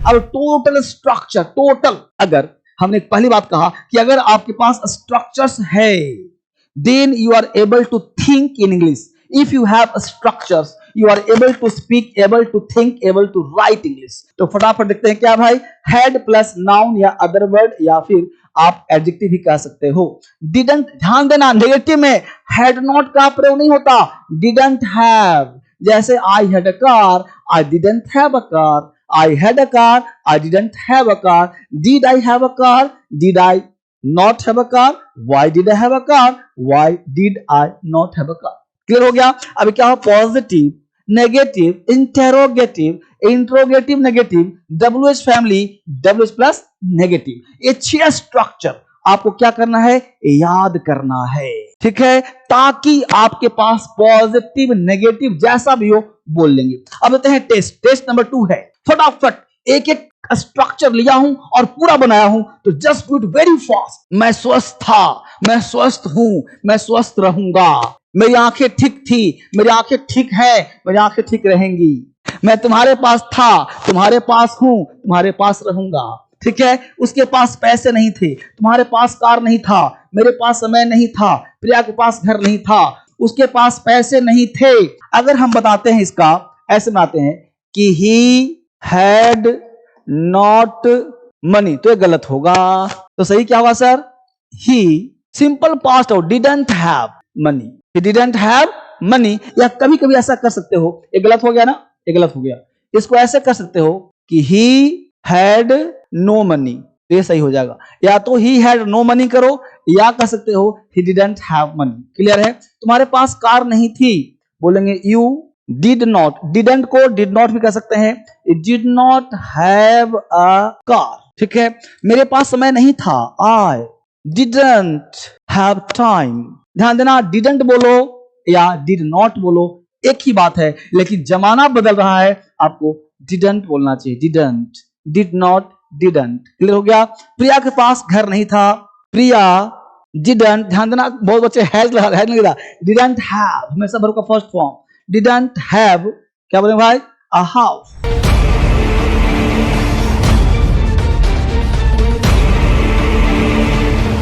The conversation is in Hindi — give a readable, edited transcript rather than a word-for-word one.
अब टोटल स्ट्रक्चर, टोटल, अगर हमने पहली बात कहा कि अगर आपके पास स्ट्रक्चर्स है then you are able to think in English. If you have structures, you are able to speak, able to think, able to write English. तो फटाफट देखते हैं क्या भाई, had प्लस नाउन या अदर वर्ड या फिर आप एडजेक्टिव भी कह सकते हो. Didn't, ध्यान देना नेगेटिव में had not का प्रयोग नहीं होता. Didn't have, जैसे I had a car, I didn't have a car. I had a car, I didn't have a car. Did I have a car? Did I not have a car? Why did I have a car? Why did I not have a car? Clear हो गया. अभी क्या हो, positive, negative, interrogative, interrogative, negative, WH family, WH plus negative. ये 6 स्ट्रक्चर आपको क्या करना है, याद करना है, ठीक है, ताकि आपके पास पॉजिटिव नेगेटिव जैसा भी हो बोल लेंगे. अब देखते हैं टेस्ट. टेस्ट नंबर 2 है, फटाफट एक एक स्ट्रक्चर लिया हूं और पूरा बनाया हूं, तो just do it very fast. मैं स्वस्थ था, मैं स्वस्थ हूं, मैं स्वस्थ रहूंगा. मेरी आंखें ठीक थी, मेरी आंखें ठीक है, मेरी आंखें ठीक रहेंगी. मैं तुम्हारे पास था, तुम्हारे पास हूं, तुम्हारे पास रहूंगा. ठीक है. उसके पास पैसे नहीं थे, तुम्हारे पास कार नहीं था, मेरे पास समय नहीं था, प्रिया के पास घर नहीं था, उसके पास पैसे नहीं थे. अगर हम बताते हैं इसका, ऐसे बनाते हैं कि ही हैड नॉट मनी, तो ये गलत होगा. तो सही क्या होगा सर, ही सिंपल पास्ट हो, didn't have money, he didn't have money. या कभी कभी ऐसा कर सकते हो, ये गलत हो गया ना, ये गलत हो गया. इसको ऐसे कर सकते हो कि ही हैड नो मनी, तो ये सही हो जाएगा. या तो ही हैड नो मनी करो, या कर सकते हो he didn't have money. Clear है. तुम्हारे पास कार नहीं थी, बोलेंगे यू डिड नॉट, डिडंट को डिड नॉट भी कह सकते हैं, it did not have a car. ठीक है. मेरे पास समय नहीं था, आई डिडंट हैव टाइम. ध्यान देना, डिडंट बोलो या डिड नॉट बोलो एक ही बात है, लेकिन जमाना बदल रहा है, आपको डिडंट बोलना चाहिए. Didn't, did not, didn't. Clear हो गया. प्रिया के पास घर नहीं था, प्रिया डिडंट, ध्यान देना बहुत बच्चे हैज नहीं लिखा, डिडंट हैव हमेशा वर्ब का फर्स्ट फॉर्म. डिडंट हैव क्या बोले भाई, अ हाउस.